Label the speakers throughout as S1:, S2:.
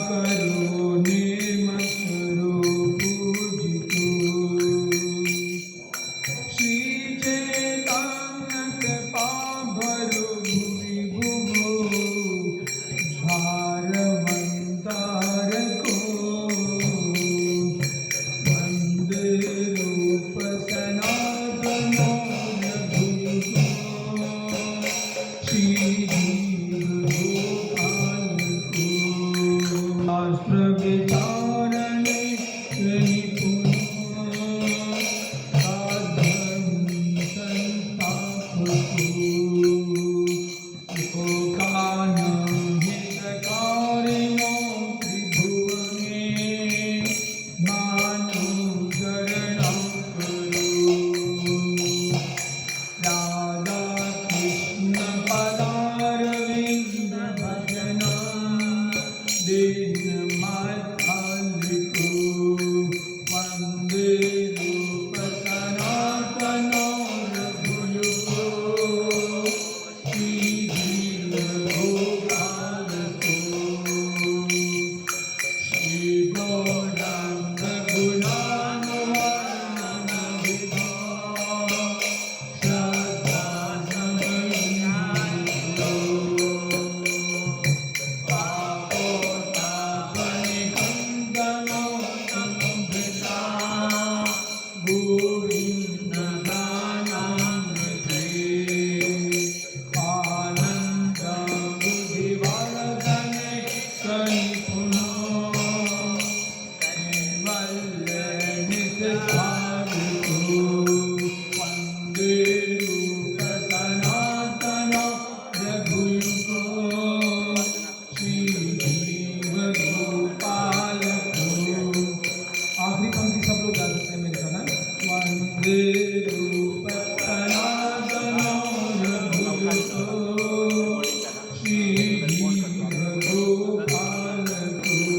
S1: करो निर्मल करो पूजितो श्री चैतन्य कृपा भरो भुवि भुवो भारवंतार को वंदे रूप सनातनो रघुको श्री शास्त्र विचारणे साधन संस्थापको लोकानां हितकारिणो त्रिभुवने मानुसरणं करो राधा कृष्ण पदारविन्द भजना दीनमार्गालिको वन्दे रूप सनातनो रघुयुगो श्रीधीरगोपालको श्रीगौराङ्ग गुणानुवर्णनविधो श्रद्धा समन्वितो पापोतापनिकन्दनो समुद्रता गोविन्दनानामृते आनन्दबुद्धिवर्धने कनिपुनो कैवल्यनिसधारितो वन्दे रूप सनातनो रघुयुगो श्रीजीवगोपालको आखिरी पंक्ति सब लोग गा सकते हैं मेरे साथ वन्दे रूप सनातनो रघुयुगो श्रीजीवगोपालको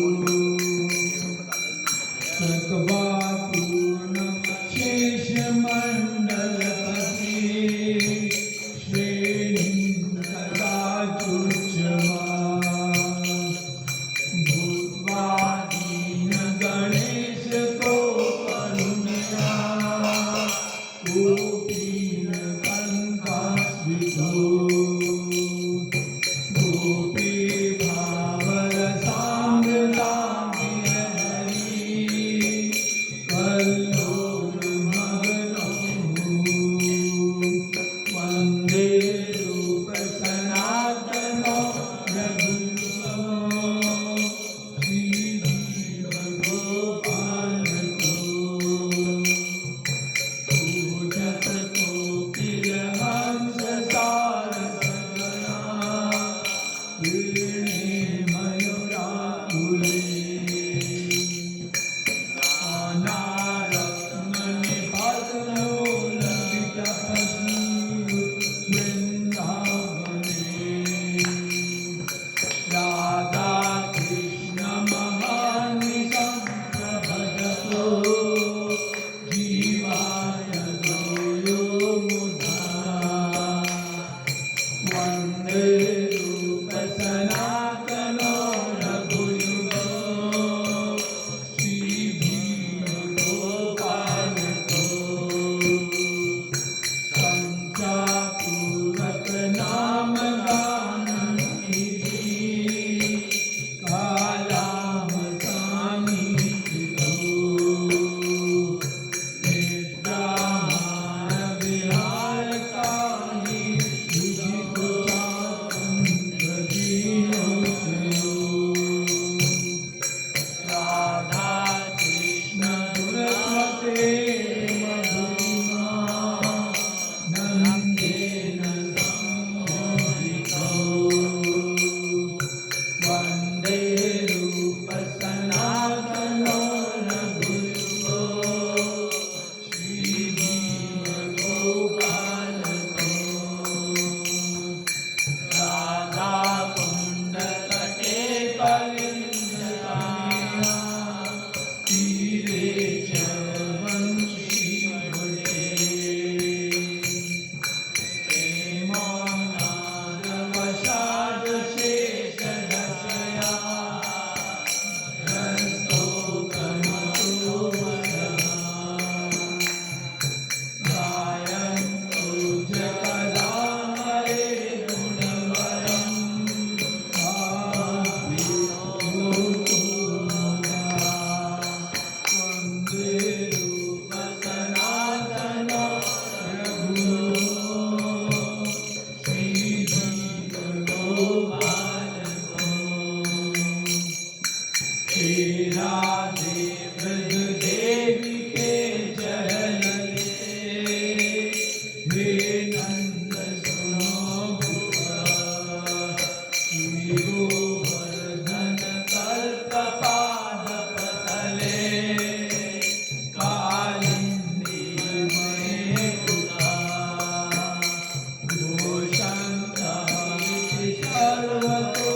S1: श्री राधे ब्रज देवी के चरण हे नंद सुनो गोवर्धन कल्पपाद पतले कालिंदी मणि दोषंति सर्वतो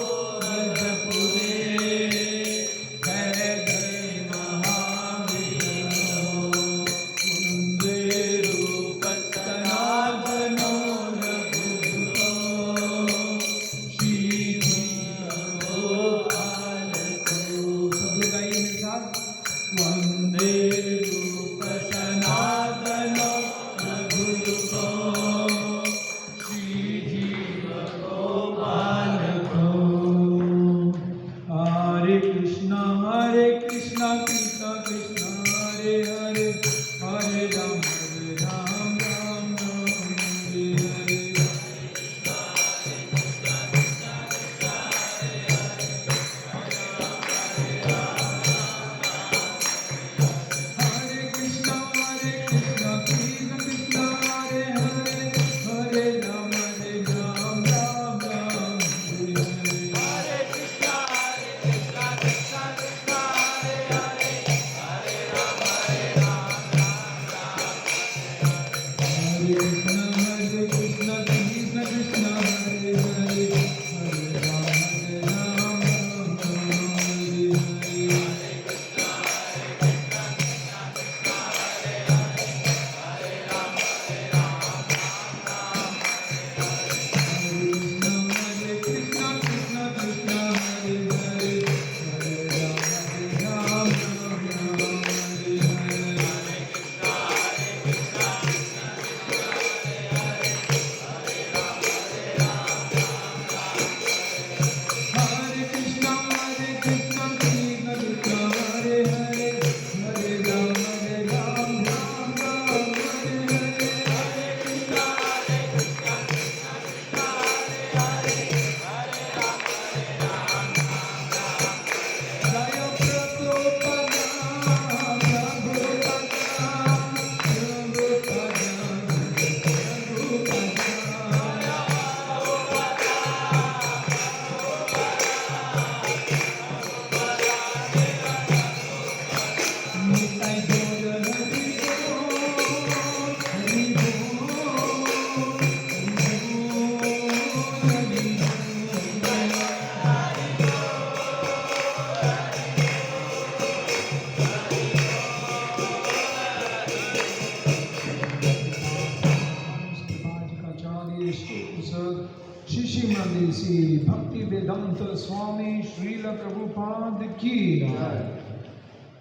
S1: भक्ति वेदांत स्वामी श्रील प्रभुपाद की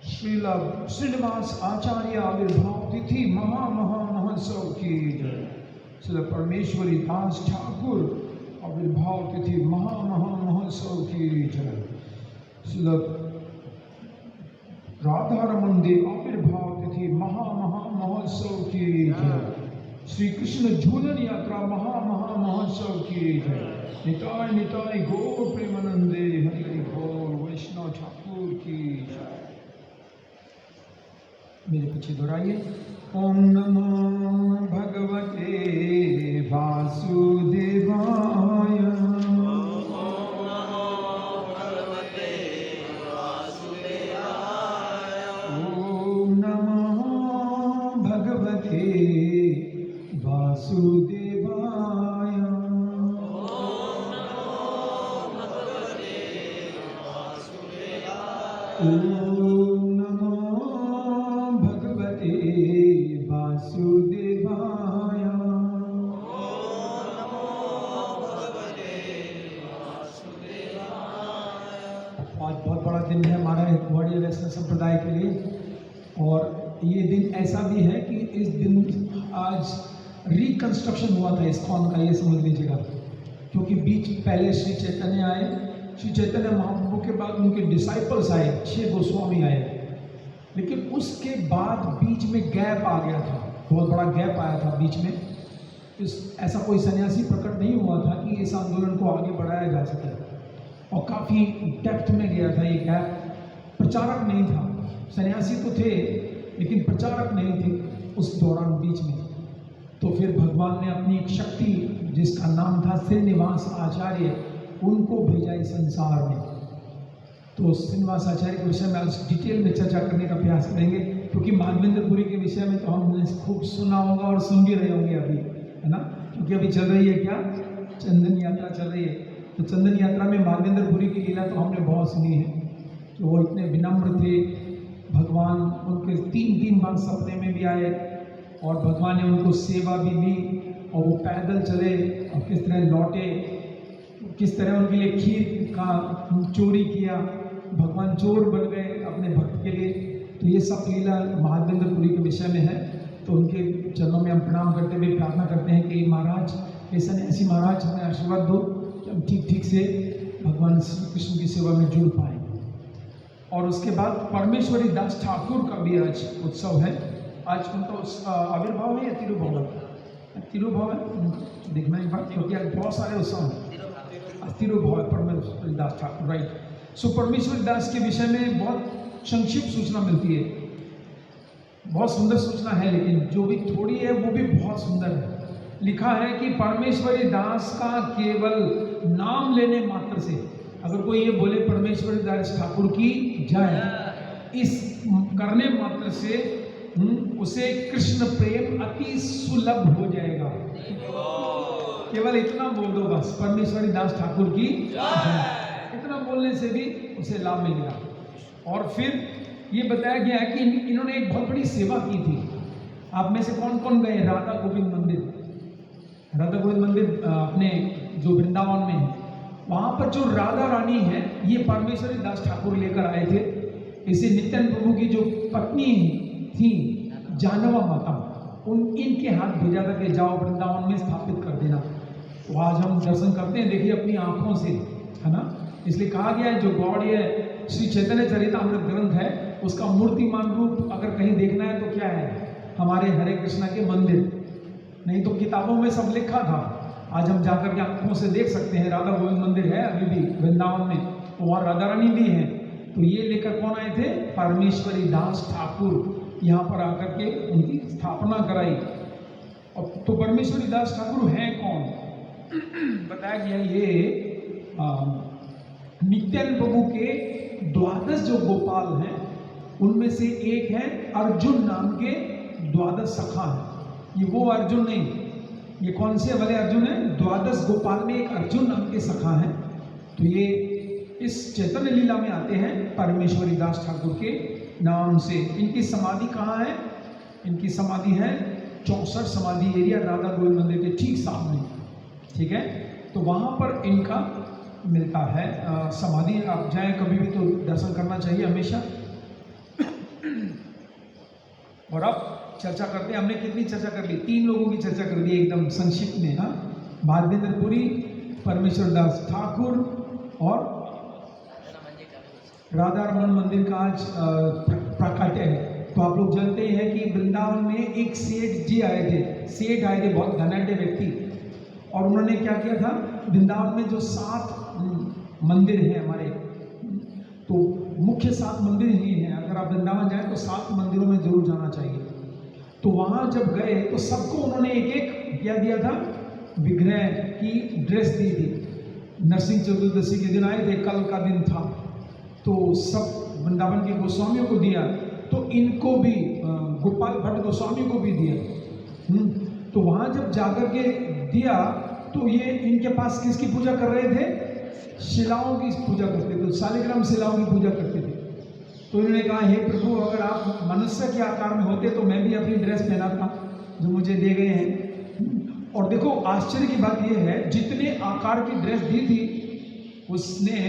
S1: श्रील श्रीनिवास आचार्य आविर्भाव तिथि महा महोत्सव की जय। श्रील परमेश्वरी दास ठाकुर आविर्भाव तिथि महा महोत्सव की जय। श्रील राधा रमन देव आविर्भाव तिथि महा महोत्सव की जय। श्री कृष्ण झूलन यात्रा महा महोत्सव की जय। निताय निताय गौर प्रेमानंदे हरि हरि बोल। वैष्णव ठाकुर की जय। मेरे पीछे दोहराइए। ओम नमो भगवते वासुदेवाय। ओम नमो भगवते वासुदेवाय। ओम नमो भगवते वासुदेवाय। आज बहुत बड़ा दिन है हमारा ग्वालियर वैष्णव संप्रदाय के लिए, और ये दिन ऐसा भी है कि इस दिन आज रिकंस्ट्रक्शन हुआ था इस्कॉन का, ये समझ लीजिएगा। क्योंकि बीच पहले श्री चैतन्य आए, श्री चैतन्य महाप्रभु के बाद उनके डिसाइपल्स आए, 6 गोस्वामी आए, लेकिन उसके बाद बीच में गैप आ गया था, बहुत बड़ा गैप आया था बीच में। ऐसा कोई सन्यासी प्रकट नहीं हुआ था कि इस आंदोलन को आगे बढ़ाया जा सके, और काफ़ी डेप्थ में गया था ये गैप। प्रचारक नहीं था, सन्यासी तो थे लेकिन प्रचारक नहीं थे उस दौरान बीच में। तो फिर भगवान ने अपनी एक शक्ति जिसका नाम था श्रीनिवास आचार्य, उनको भेजा इस संसार में। तो श्रीनिवास आचार्य के विषय में आज डिटेल में चर्चा करने का प्रयास करेंगे, क्योंकि माधवेंद्रपुरी के विषय में तो हमने खूब सुना होगा और सुन भी रहे होंगे अभी, है ना, क्योंकि अभी चल रही है क्या, चंदन यात्रा चल रही है। तो चंदन यात्रा में माधवेंद्रपुरी की लीला तो हमने बहुत सुनी है कि वो इतने विनम्र थे, भगवान उनके 3 बार सपने में भी आए और भगवान ने उनको सेवा भी दी, और वो पैदल चले और किस तरह लौटे, किस तरह उनके लिए खीर का चोरी किया, भगवान चोर बन गए अपने भक्त के लिए। तो ये सब लीला माधवेंद्रपुरी के विषय में है। तो उनके चरणों में हम प्रणाम करते हुए प्रार्थना करते हैं कि महाराज, ऐसा ऐसी महाराज हमें आशीर्वाद दो कि हम ठीक से भगवान श्री कृष्ण की सेवा में जुड़ पाएँ। और उसके बाद परमेश्वरी दास ठाकुर का भी आज उत्सव है। आज उनका आविर्भाव है या तिरुभाव है? तिरुभाव है, देखना एक बार, क्योंकि आज बहुत सारे उत्सव हैं। तिरुभाव है परमेश्वरी दास ठाकुर, राइट। सो परमेश्वरी दास के विषय में बहुत संक्षिप्त सूचना मिलती है, बहुत सुंदर सूचना है, लेकिन जो भी थोड़ी है वो भी बहुत सुंदर है। लिखा है कि परमेश्वरी दास का केवल नाम लेने मात्र से, अगर कोई ये बोले परमेश्वरी दास ठाकुर की जय, इस करने मात्र से उसे कृष्ण प्रेम अति सुलभ हो जाएगा। केवल इतना बोल दो बस, परमेश्वरी दास ठाकुर की जय, इतना बोलने से भी उसे लाभ मिलेगा। और फिर ये बताया गया है कि इन्होंने एक बहुत बड़ी सेवा की थी। आप में से कौन कौन गए राधा गोविंद मंदिर? राधा गोविंद मंदिर अपने जो वृंदावन में है, वहाँ पर जो राधा रानी है ये परमेश्वरी दास ठाकुर लेकर आए थे। इसे नित्यानंद प्रभु की जो पत्नी थी जानवा माता, इनके हाथ भेजा था कि जाओ वृंदावन में स्थापित कर देना। तो आज हम दर्शन करते हैं, देखिए अपनी आंखों से, है ना। इसलिए कहा गया है जो गौड़ ये श्री चैतन्य चरितामृत ग्रंथ है उसका मूर्तिमान रूप अगर कहीं देखना है तो क्या है, हमारे हरे कृष्णा के मंदिर। नहीं तो किताबों में सब लिखा था, आज हम जाकर के आंखों से देख सकते हैं। राधा गोविंद मंदिर है अभी भी वृंदावन में, तो वहाँ राधा रानी भी है। तो ये लेकर कौन आए थे? परमेश्वरी दास ठाकुर यहाँ पर आकर के उनकी स्थापना कराई। और तो परमेश्वरी दास ठाकुर हैं कौन? बताया गया ये नित्यानंद प्रभु के 12 जो गोपाल हैं उनमें से एक है अर्जुन नाम के 12 सखा हैं। ये वो अर्जुन नहीं, ये कौन से वाले अर्जुन है? 12 गोपाल में एक अर्जुन नाम के सखा हैं। तो ये इस चैतन्य लीला में आते हैं परमेश्वरी दास ठाकुर के नाम से। इनकी समाधि कहाँ है? इनकी समाधि है 64 समाधि एरिया राधा गोविंद मंदिर के ठीक सामने, ठीक है। तो वहाँ पर इनका मिलता है समाधि। आप जाएं कभी भी तो दर्शन करना चाहिए हमेशा। और अब चर्चा करते हैं, हमने कितनी चर्चा कर ली? 3 लोगों की चर्चा कर दी एकदम संक्षिप्त में, हाँ। माधवेंद्रपुरी, परमेश्वर दास ठाकुर और राधा रमन मंदिर का आज प्राकट्य है। तो आप लोग जानते हैं कि वृंदावन में एक सेठ जी आए थे, सेठ आए थे, बहुत धनाढ्य व्यक्ति। और उन्होंने क्या किया था, वृंदावन में जो 7 मंदिर हैं हमारे, तो मुख्य 7 मंदिर ही हैं। अगर आप वृंदावन जाएं तो 7 मंदिरों में जरूर जाना चाहिए। तो वहाँ जब गए तो सबको उन्होंने एक एक क्या दिया था, विग्रह की ड्रेस दी थी। नरसिंह चतुर्दशी के दिन आए थे, कल का दिन था, तो सब वृंदावन के गोस्वामियों को दिया। तो इनको भी गोपाल भट्ट गोस्वामी को भी दिया। तो वहाँ जब जाकर के दिया तो ये इनके पास किसकी पूजा कर रहे थे? शिलाओं की पूजा करते थे, शालिग्राम शिलाओं की पूजा करते थे। तो इन्होंने कहा, हे प्रभु, अगर आप मनुष्य के आकार में होते तो मैं भी अपनी ड्रेस पहनाता जो मुझे दे गए हैं। और देखो आश्चर्य की बात यह है, जितने आकार की ड्रेस दी थी उसने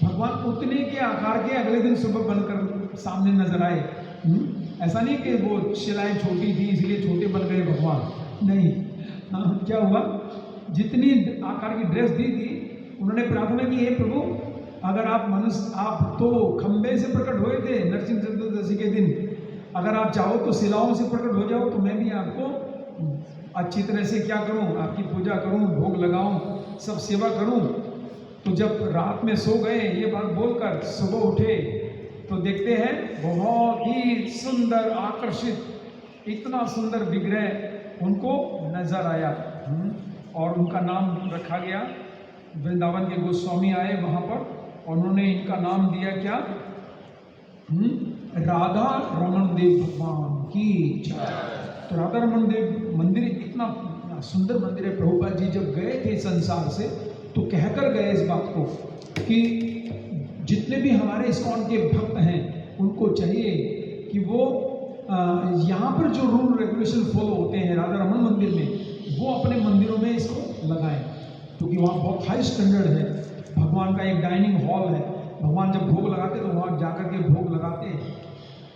S1: भगवान उतने के आकार के अगले दिन सुबह बनकर सामने नजर आए। ऐसा नहीं कि वो शिलाएं छोटी थी इसलिए छोटे बन गए भगवान, नहीं। क्या हुआ, जितनी आकार की ड्रेस दी थी उन्होंने प्रार्थना की, हे प्रभु, अगर आप तो खंबे से प्रकट हुए थे नरसिंह चतुर्दशी के दिन, अगर आप चाहो तो शिलाओं से प्रकट हो जाओ, तो मैं भी आपको अच्छी तरह से क्या करूं, आपकी पूजा करूं, भोग लगाऊं, सब सेवा करूं। तो जब रात में सो गए ये बात बोलकर, सुबह उठे तो देखते हैं बहुत ही सुंदर, आकर्षित, इतना सुंदर विग्रह उनको नजर आया। और उनका नाम रखा गया। वृंदावन के गोस्वामी आए वहां पर, उन्होंने इनका नाम दिया क्या? राधा रमन देव भगवान की जय। तो राधा रमन देव मंदिर इतना सुंदर मंदिर है। प्रभुपाद जी जब गए थे संसार से तो कहकर गए इस बात को कि जितने भी हमारे इस्कॉन के भक्त हैं उनको चाहिए कि वो यहाँ पर जो रूल रेगुलेशन फॉलो होते हैं राधा रमन मंदिर में, वो अपने मंदिरों में इसको लगाएं, क्योंकि वहाँ बहुत हाई स्टैंडर्ड है। भगवान का एक डाइनिंग हॉल है, भगवान जब भोग लगाते तो वहाँ जाकर के भोग लगाते हैं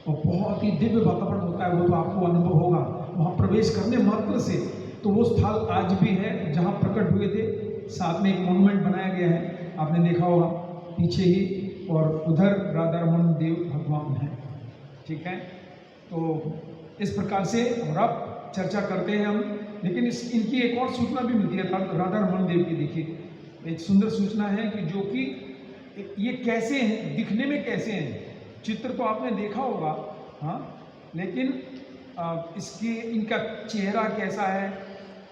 S1: और बहुत ही दिव्य वातावरण होता है। वो तो आपको अनुभव होगा वहाँ प्रवेश करने मात्र से। तो वो स्थल आज भी है जहाँ प्रकट हुए थे। साथ में एक मोन्यूमेंट बनाया गया है, आपने देखा होगा पीछे ही, और उधर राधा रमन देव भगवान है। ठीक है, तो इस प्रकार से और अब चर्चा करते हैं हम। लेकिन इनकी एक और सूचना भी मिलती है राधा रमन देव की। देखिए एक सुंदर सूचना है कि जो कि ये कैसे हैं, दिखने में कैसे हैं। चित्र तो आपने देखा होगा, हाँ, लेकिन इसकी इनका चेहरा कैसा है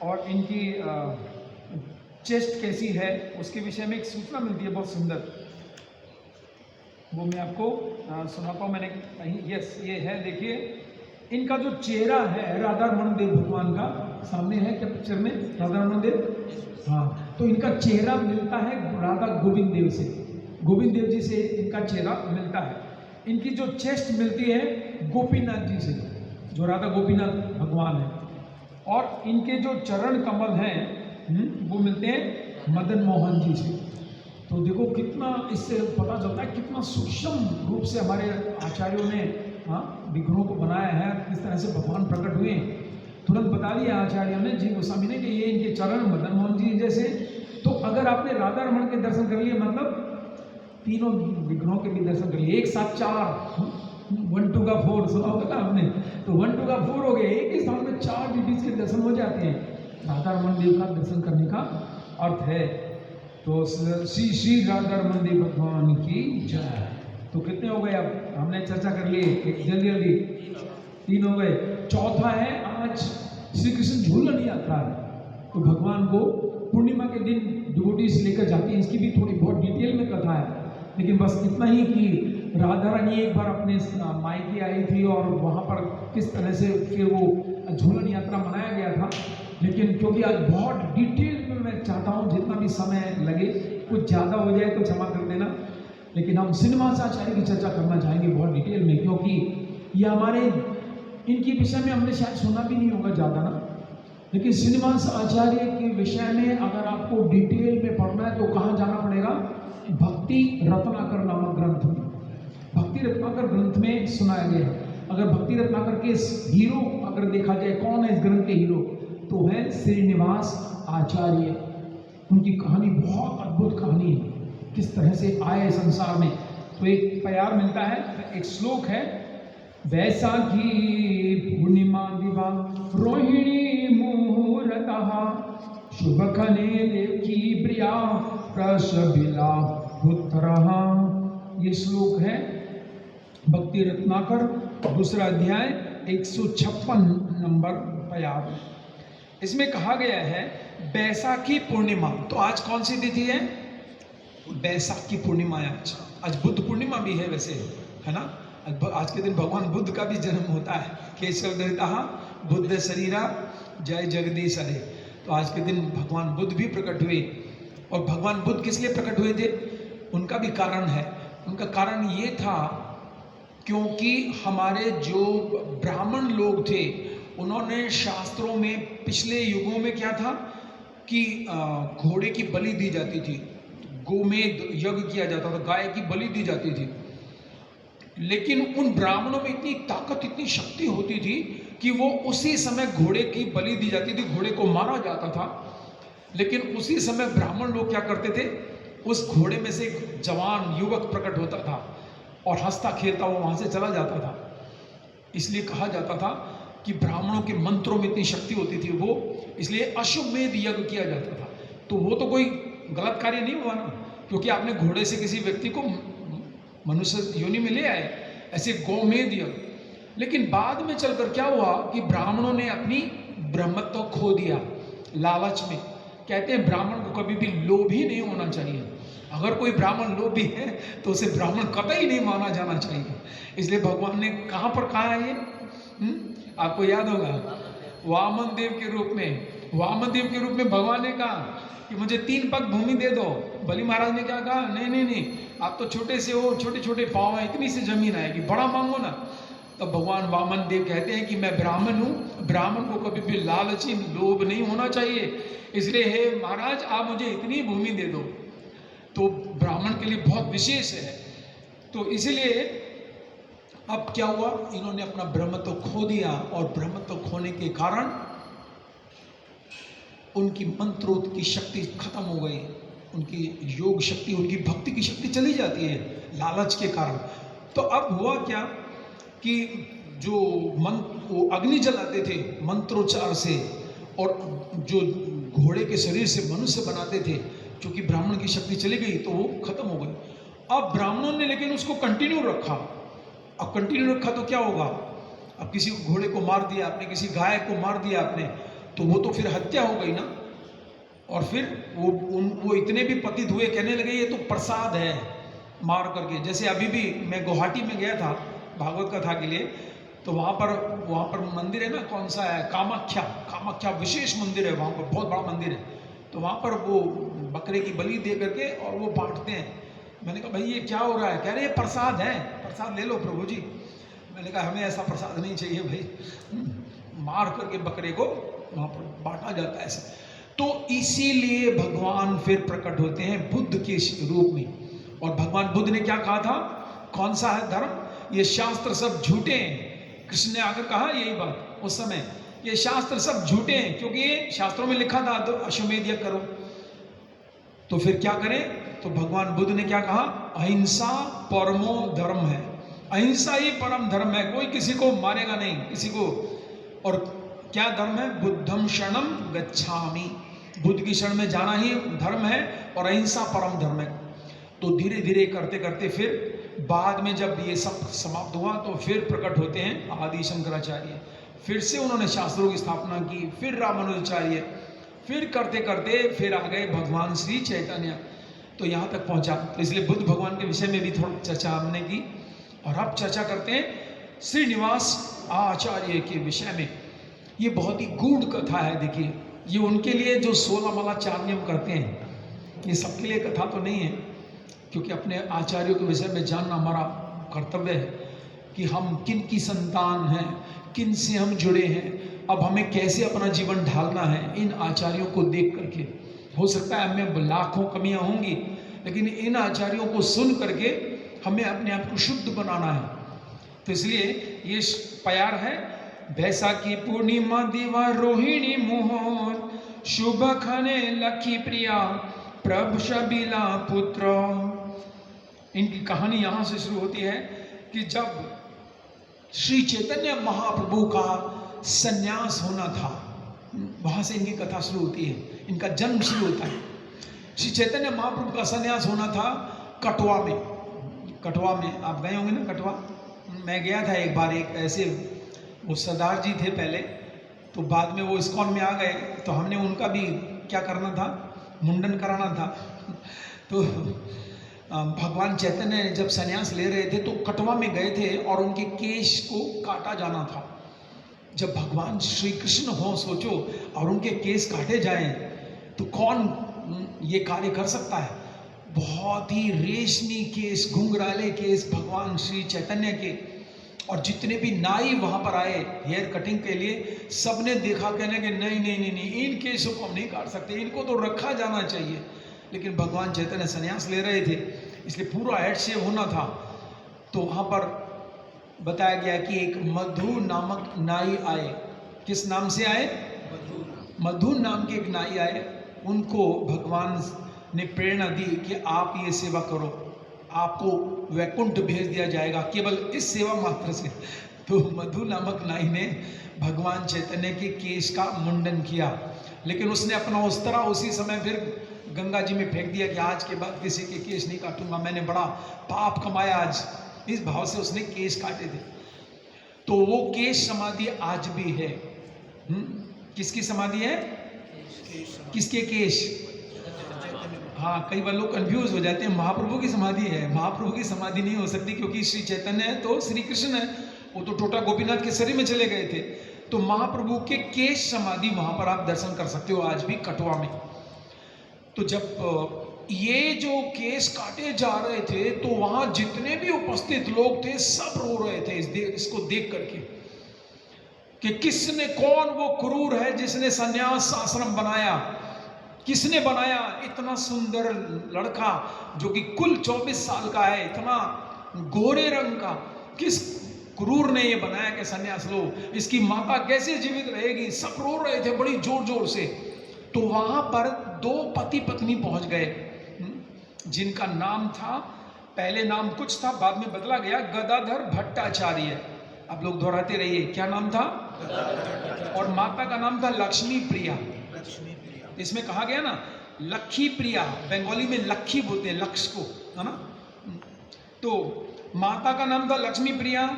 S1: और इनकी चेस्ट कैसी है, उसके विषय में एक सूचना मिलती है बहुत सुंदर। वो मैं आपको सुनाता हूँ। मैंने कहीं, यस ये है, देखिए इनका जो चेहरा है राधा रमन देव भगवान का, सामने है क्या पिक्चर में राधा रमन देव? हाँ, तो इनका चेहरा मिलता है राधा गोविंद देव से, गोविंद देव जी से इनका चेहरा मिलता है। इनकी जो चेस्ट मिलती है गोपीनाथ जी से, जो राधा गोपीनाथ भगवान है। और इनके जो चरण कमल हैं वो मिलते हैं मदन मोहन जी से। तो देखो कितना, इससे पता चलता है कितना सूक्ष्म रूप से हमारे आचार्यों ने विग्रहों को बनाया है, किस तरह से भगवान प्रकट हुए। तुरंत बता दिया आचार्यों ने, जी गोस्वामी ने, कि ये इनके चरण मदन मोहन जी जैसे। तो अगर आपने राधा रमन के दर्शन कर लिए, मतलब तीनों विग्रहों के भी दर्शन कर लिए, एक साथ 4, 1 2 का 4 सुना होगा ना आपने, तो 1 2 का 4 हो गए, एक ही स्थान में 4 डिटीज के दर्शन हो जाते हैं। राधा रमन देव का दर्शन करने का अर्थ है। तो श्री श्री राधा रमन देव भगवान की जय। तो कितने हो गए? अब हमने चर्चा कर लिए, जल्दी जल्दी 3 हो गए। चौथा है, आज श्री कृष्ण झूलन यात्रा है। तो भगवान को पूर्णिमा के दिन डिवोटीज लेकर जाती हैं। इसकी भी थोड़ी बहुत डिटेल में कथा है, लेकिन बस इतना ही कि राधा रानी एक बार अपने मायके आई थी और वहाँ पर किस तरह से फिर वो झूलन यात्रा मनाया गया था। लेकिन क्योंकि आज बहुत डिटेल में मैं चाहता हूँ, जितना भी समय लगे, कुछ ज़्यादा हो जाए तो क्षमा कर देना, लेकिन हम श्रीनिवास आचार्य की चर्चा करना चाहेंगे बहुत डिटेल में, क्योंकि ये हमारे इनके विषय में हमने शायद सुना भी नहीं होगा ज़्यादा ना। लेकिन श्रीनिवास आचार्य के विषय में अगर आपको डिटेल में पढ़ना है तो कहाँ जाना पड़ेगा? भक्ति रत्नाकर नामक ग्रंथ में। भक्ति रत्नाकर ग्रंथ में सुनाया गया है। अगर भक्ति रत्नाकर के हीरो अगर देखा जाए, कौन है इस ग्रंथ के हीरो, तो है श्रीनिवास आचार्य। उनकी कहानी बहुत अद्भुत कहानी है, किस तरह से आए संसार में। तो एक प्यार मिलता है, एक श्लोक है, वैसाखी पूर्णिमा दिवा रोहिणी मुहूर्तः शुभ खने देखी प्रिया प्रसबिला पुत्रः। ये श्लोक है भक्ति रत्नाकर, दूसरा अध्याय 156 नंबर प्यार। इसमें कहा गया है बैसाखी पूर्णिमा। तो आज कौन सी तिथि है? बैसाखी पूर्णिमा है। आज बुद्ध पूर्णिमा भी है वैसे, है ना। आज के दिन भगवान बुद्ध का भी जन्म होता है। केशव दरिता बुद्ध शरीरा जय जगदीश हरे। तो आज के दिन भगवान बुद्ध भी प्रकट हुए। और भगवान बुद्ध किस लिए प्रकट हुए थे? उनका भी कारण है। उनका कारण ये था क्योंकि हमारे जो ब्राह्मण लोग थे, उन्होंने शास्त्रों में पिछले युगों में क्या था कि घोड़े की बलि दी जाती थी, गोमेध यज्ञ किया जाता था, गाय की बलि दी जाती थी। लेकिन उन ब्राह्मणों में इतनी ताकत, इतनी शक्ति होती थी कि वो उसी समय घोड़े की बलि दी जाती थी, घोड़े को मारा जाता था। लेकिन उसी समय ब्राह्मण लोग क्या करते थे, उस घोड़े में से एक जवान युवक प्रकट होता था और हंसता खेलता वो वहां से चला जाता था। इसलिए कहा जाता था कि ब्राह्मणों के मंत्रों में इतनी शक्ति होती थी, वो इसलिए अश्वमेध यज्ञ किया जाता था। तो वो तो कोई गलत कार्य नहीं हुआ ना, क्योंकि आपने घोड़े से किसी व्यक्ति को मनुष्य योनि में ले आए, ऐसे गौमेध्य। लेकिन बाद में चलकर क्या हुआ कि ब्राह्मणों ने अपनी ब्रह्मत्व खो दिया लालच में। कहते हैं ब्राह्मण को कभी भी लोभी नहीं होना चाहिए। अगर कोई ब्राह्मण लोभी है तो उसे ब्राह्मण कतई नहीं माना जाना चाहिए। इसलिए भगवान ने कहाँ पर कहा है ये? आपको याद होगा, वामन देव के रूप में, वामन देव के रूप में भगवान ने कहा कि मुझे 3 पग भूमि दे दो। बलि महाराज ने क्या कहा? नहीं नहीं नहीं, आप तो छोटे से हो, छोटे छोटे पाँव हैं, इतनी सी जमीन आएगी, बड़ा मांगो ना। तो भगवान वामन देव कहते हैं कि मैं ब्राह्मण हूँ, ब्राह्मण को कभी भी लालची लोभ नहीं होना चाहिए, इसलिए हे महाराज आप मुझे इतनी भूमि दे दो। तो ब्राह्मण के लिए बहुत विशेष है। तो इसलिए अब क्या हुआ, इन्होंने अपना ब्रह्मत्व खो दिया, और ब्रह्मत्व खोने के कारण उनकी मंत्रोक्त की शक्ति खत्म हो गई, उनकी योग शक्ति, उनकी भक्ति की शक्ति चली जाती है लालच के कारण। तो अब हुआ क्या कि जो वो अग्नि जलाते थे मंत्रोच्चार से, और जो घोड़े के शरीर से मनुष्य बनाते थे, क्योंकि ब्राह्मण की शक्ति चली गई तो वो खत्म हो गई। अब ब्राह्मणों ने लेकिन उसको कंटिन्यू रखा। अब कंटिन्यू रखा तो क्या होगा, अब किसी घोड़े को मार दिया आपने, किसी गाय को मार दिया आपने, तो वो तो फिर हत्या हो गई ना। और फिर वो इतने भी पतित हुए, कहने लगे ये तो प्रसाद है मार करके। जैसे अभी भी मैं गुवाहाटी में गया था भागवत कथा के लिए, तो वहाँ पर मंदिर है ना, कौन सा है, कामाख्या विशेष मंदिर है, वहाँ पर बहुत बड़ा मंदिर है। तो वहाँ पर वो बकरे की बलि दे करके और वो बांटते हैं। मैंने कहा भाई ये क्या हो रहा है? कह रहे ये प्रसाद है, प्रसाद ले लो प्रभु जी। मैंने कहा हमें ऐसा प्रसाद नहीं चाहिए भाई, मार करके बकरे को वहाँ पर बांटा जाता है ऐसे। तो इसीलिए भगवान फिर प्रकट होते हैं बुद्ध के रूप में। और भगवान बुद्ध ने क्या कहा था, कौन सा है धर्म, ये शास्त्र सब झूठे हैं। कृष्ण ने आकर कहा यही बात उस समय, ये शास्त्र सब झूठे हैं, क्योंकि ये शास्त्रों में लिखा था तो अश्वमेध यज्ञ करो। तो फिर क्या करें, तो भगवान बुद्ध ने क्या कहा, अहिंसा परमो धर्म है, अहिंसा ही परम धर्म है, कोई किसी को मारेगा नहीं किसी को। और क्या धर्म है, बुद्धम शरणम गच्छामि, बुद्ध की शरण में जाना ही धर्म है, और अहिंसा परम धर्म है। तो धीरे धीरे करते करते फिर बाद में जब ये सब समाप्त हुआ तो फिर प्रकट होते हैं आदि शंकराचार्य। फिर से उन्होंने शास्त्रों की स्थापना की, फिर रामानुजाचार्य, फिर करते करते फिर आ गए भगवान श्री चैतन्य। तो यहाँ तक पहुँचा। तो इसलिए बुद्ध भगवान के विषय में भी थोड़ा चर्चा हमने की। और अब चर्चा करते हैं श्रीनिवास आचार्य के विषय में। ये बहुत ही गूढ़ कथा है। देखिए, ये उनके लिए जो 16 माला चार्यम करते हैं, ये सबके लिए कथा तो नहीं है, क्योंकि अपने आचार्यों के विषय में जानना हमारा कर्तव्य है कि हम किन की संतान हैं, किन से हम जुड़े हैं, अब हमें कैसे अपना जीवन ढालना है इन आचार्यों को देख करके। हो सकता है हमें लाखों कमियां होंगी, लेकिन इन आचार्यों को सुन करके हमें अपने आप को शुद्ध बनाना है। तो इसलिए ये प्यार है, बैसाखी पूर्णिमा दिवा रोहिणी मुहूर्त, शुभ खने लखी प्रिया प्रभु शबीला पुत्र। इनकी कहानी यहाँ से शुरू होती है कि जब श्री चैतन्य महाप्रभु का संन्यास होना था, वहाँ से इनकी कथा शुरू होती है, इनका जन्म शुरू होता है। श्री चैतन्य महाप्रभु का संन्यास होना था कटवा में। कटवा में आप गए होंगे ना, कटवा मैं गया था एक बार। एक ऐसे वो सरदार जी थे पहले, तो बाद में वो इस्कॉन में आ गए, तो हमने उनका भी क्या करना था, मुंडन कराना था। तो भगवान चैतन्य जब संन्यास ले रहे थे तो कटवा में गए थे और उनके केश को काटा जाना था। जब भगवान श्री कृष्ण हो सोचो और उनके केस काटे जाएं तो कौन ये कार्य कर सकता है। बहुत ही रेशमी केस, घुंघराले केस भगवान श्री चैतन्य के। और जितने भी नाई वहाँ पर आए हेयर कटिंग के लिए, सबने देखा, कहने के नहीं नहीं नहीं नहीं, इन केसों को हम नहीं काट सकते, इनको तो रखा जाना चाहिए। लेकिन भगवान चैतन्य संन्यास ले रहे थे, इसलिए पूरा हेड शेव होना था। तो वहाँ पर बताया गया कि एक मधु नामक नाई आए। किस नाम से आए? मधु नाम के एक नाई आए। उनको भगवान ने प्रेरणा दी कि आप ये सेवा करो, आपको वैकुंठ भेज दिया जाएगा केवल इस सेवा मात्र से। तो मधु नामक नाई ने भगवान चैतन्य के केश का मुंडन किया, लेकिन उसने अपना उस्तरा उसी समय फिर गंगा जी में फेंक दिया कि आज के बाद किसी के केश नहीं काटूंगा, मैंने बड़ा पाप कमाया आज, इस भाव से उसने केश काटे थे। तो वो केश समाधि आज भी है। किसकी समाधि है? किसके केश? हाँ, कई बार लोग कंफ्यूज हो जाते हैं, महाप्रभु की समाधि है। महाप्रभु की समाधि नहीं हो सकती, क्योंकि श्री चैतन्य है तो श्री कृष्ण है, वो तो टोटा गोपीनाथ के शरीर में चले गए थे। तो महाप्रभु के केश समाधि वहां पर आप दर्शन कर सकते हो आज भी कटवा में। तो जब ये जो केस काटे जा रहे थे तो वहां जितने भी उपस्थित लोग थे सब रो रहे थे इसको देख करके कि किसने, कौन वो क्रूर है जिसने संन्यास आश्रम बनाया, किसने बनाया इतना सुंदर लड़का जो कि कुल 24 साल का है, इतना गोरे रंग का, किस क्रूर ने ये बनाया कि संन्यास लो, इसकी माता कैसे जीवित रहेगी। सब रो रहे थे बड़ी जोर जोर से। तो वहां पर दो पति पत्नी पहुंच गए जिनका नाम था, पहले नाम कुछ था बाद में बदला गया, गदाधर भट्टाचार्य। आप लोग दोहराते रहिए, क्या नाम था? और माता का नाम था लक्ष्मी प्रिया। इसमें कहा गया ना लक्ष्मी प्रिया, बंगाली में लक्ष्मी बोलते हैं लक्ष्य को, है ना। तो माता का नाम था लक्ष्मी प्रिया।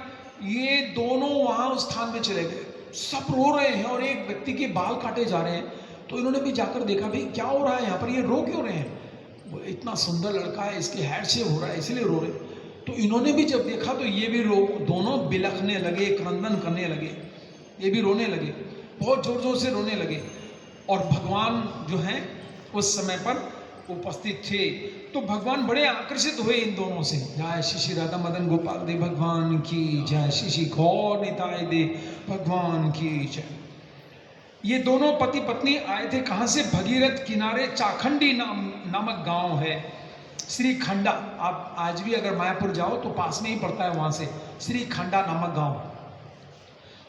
S1: ये दोनों वहां उस स्थान में चले गए, सब रो रहे हैं और एक व्यक्ति के बाल काटे जा रहे हैं। तो इन्होंने भी जाकर देखा भाई क्या हो रहा है यहाँ पर, ये रो क्यों रहे हैं? वो इतना सुंदर लड़का है, इसके हेड शेव हो रहा है इसलिए रो रहे। तो इन्होंने भी जब देखा तो ये भी रो, दोनों बिलखने लगे, क्रंदन करने लगे, ये भी रोने लगे, बहुत जोर जोर से रोने लगे। और भगवान जो हैं उस समय पर उपस्थित थे। तो भगवान बड़े आकर्षित हुए इन दोनों से। जय श्री श्री राधा मदन गोपाल देव भगवान की जय, श्री श्री गौर निताय देव भगवान की जय। ये दोनों पति पत्नी आए थे कहां से? भगीरथ किनारे चाखंडी नामक गांव है, श्रीखंडा। आप आज भी अगर मायापुर जाओ तो पास में ही पड़ता है वहां से, श्रीखंडा नामक गांव,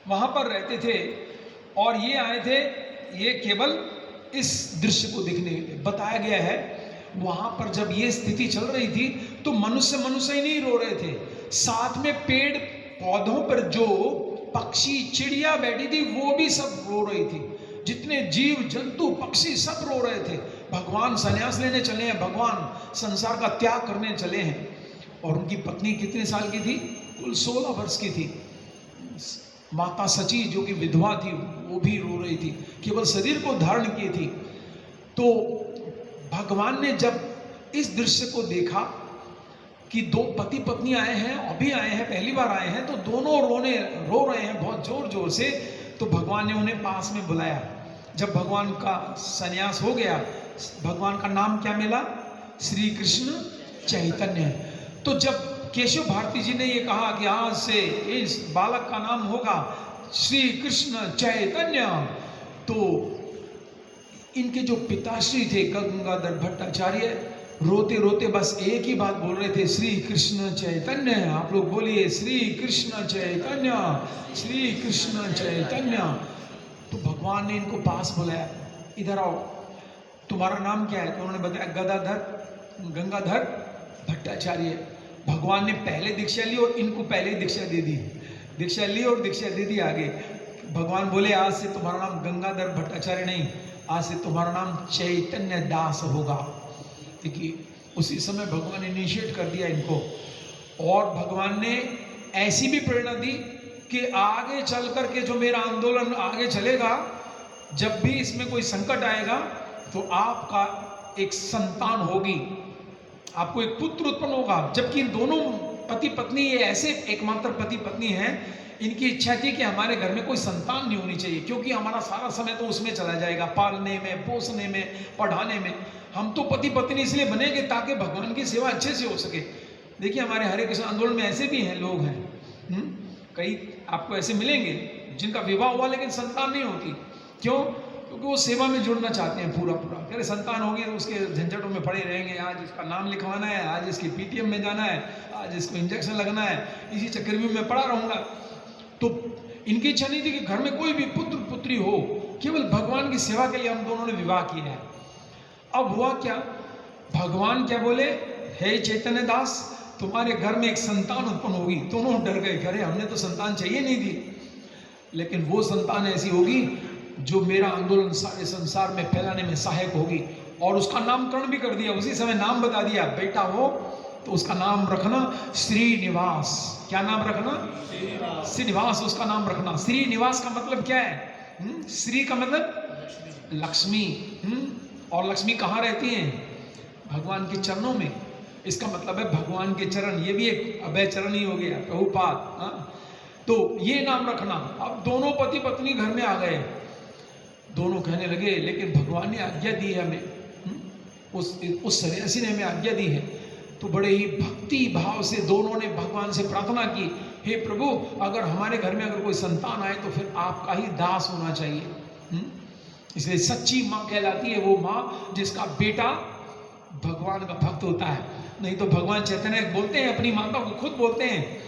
S1: वहां पर रहते थे। और ये आए थे, ये केवल इस दृश्य को देखने के लिए। बताया गया है वहां पर जब ये स्थिति चल रही थी तो मनुष्य ही नहीं रो रहे थे, साथ में पेड़ पौधों पर जो पक्षी चिड़िया बैठी थी वो भी सब रो रही थी। जितने जीव जंतु पक्षी सब रो रहे थे। भगवान संन्यास लेने चले हैं, भगवान संसार का त्याग करने चले हैं। और उनकी पत्नी कितने साल की थी? कुल 16 वर्ष की थी। माता सची जो कि विधवा थी वो भी रो रही थी, केवल शरीर को धारण की थी। तो भगवान ने जब इस दृश्य को देखा कि दो पति पत्नी आए हैं, अभी आए हैं, पहली बार आए हैं, तो दोनों रो रहे हैं बहुत जोर जोर से। तो भगवान ने उन्हें पास में बुलाया। जब भगवान का संन्यास हो गया, भगवान का नाम क्या मिला? श्री कृष्ण चैतन्य। तो जब केशव भारती जी ने ये कहा कि आज से इस बालक का नाम होगा श्री कृष्ण चैतन्य, तो इनके जो पिताश्री थे गंगाधर भट्टाचार्य रोते रोते बस एक ही बात बोल रहे थे, श्री कृष्ण चैतन्य। आप लोग बोलिए श्री कृष्ण चैतन्य, श्री कृष्ण चैतन्य। तो भगवान ने इनको पास बुलाया, इधर आओ, तुम्हारा नाम क्या है? तो उन्होंने बताया गंगाधर भट्टाचार्य। भगवान ने पहले दीक्षा ली और इनको पहले दीक्षा दे दी, दीक्षा ली और दीक्षा दे दी आगे। भगवान बोले आज से तुम्हारा नाम गंगाधर भट्टाचार्य नहीं, आज से तुम्हारा नाम चैतन्य दास होगा। देखिए उसी समय भगवान ने इनिशिएट कर दिया इनको। और भगवान ने ऐसी भी प्रेरणा दी कि आगे चल करके जो मेरा आंदोलन आगे चलेगा, जब भी इसमें कोई संकट आएगा तो आपका एक संतान होगी, आपको एक पुत्र उत्पन्न होगा। जबकि इन दोनों पति पत्नी ये ऐसे एकमात्र पति पत्नी हैं, इनकी इच्छा थी कि हमारे घर में कोई संतान नहीं होनी चाहिए, क्योंकि हमारा सारा समय तो उसमें चला जाएगा, पालने में, पोसने में, पढ़ाने में। हम तो पति पत्नी इसलिए बनेंगे ताकि भगवान की सेवा अच्छे से हो सके। देखिए हमारे हरे कृष्ण आंदोलन में ऐसे भी हैं, लोग हैं, कई आपको ऐसे मिलेंगे जिनका विवाह हुआ लेकिन संतान नहीं होती। क्यों? क्योंकि वो सेवा में जुड़ना चाहते हैं पूरा पूरा। कह रहे संतान होगी तो उसके झंझटों में पड़े रहेंगे, आज इसका नाम लिखवाना है, आज इसकी पीटीएम में जाना है, आज इसको इंजेक्शन लगना है, इसी चक्कर में मैं पड़ा रहूंगा। तो इनकी इच्छा नहीं थी कि घर में कोई भी पुत्र पुत्री हो, केवल भगवान की सेवा के लिए हम दोनों ने विवाह किया है। अब हुआ क्या? भगवान क्या बोले? हे चैतन्य दास, तुम्हारे घर में एक संतान उत्पन्न होगी। दोनों डर गए, अरे हमने तो संतान चाहिए नहीं थी, लेकिन वो संतान ऐसी होगी जो मेरा आंदोलन सारे संसार में फैलाने में सहायक होगी और उसका नामकरण भी कर दिया, उसी समय नाम बता दिया, बेटा हो तो उसका नाम रखना श्रीनिवास। क्या नाम रखना? श्रीनिवास उसका नाम रखना। श्रीनिवास का मतलब क्या है? श्री का मतलब लक्ष्मी। और लक्ष्मी कहाँ रहती है? भगवान के चरणों में। इसका मतलब है भगवान के चरण। ये भी एक अभय चरण ही हो गया, प्रभुपाद। तो ये नाम रखना। अब दोनों पति पत्नी घर में आ गए, दोनों कहने लगे लेकिन भगवान ने आज्ञा दी है हमें, उस सन्यासी ने हमें आज्ञा दी है। तो बड़े ही भक्ति भाव से दोनों ने भगवान से प्रार्थना की, हे प्रभु अगर हमारे घर में अगर कोई संतान आए तो फिर आपका ही दास होना चाहिए। इसलिए सच्ची माँ कहलाती है वो माँ जिसका बेटा भगवान का भक्त होता है। नहीं तो भगवान चैतन्य बोलते हैं, अपनी माता को खुद बोलते हैं,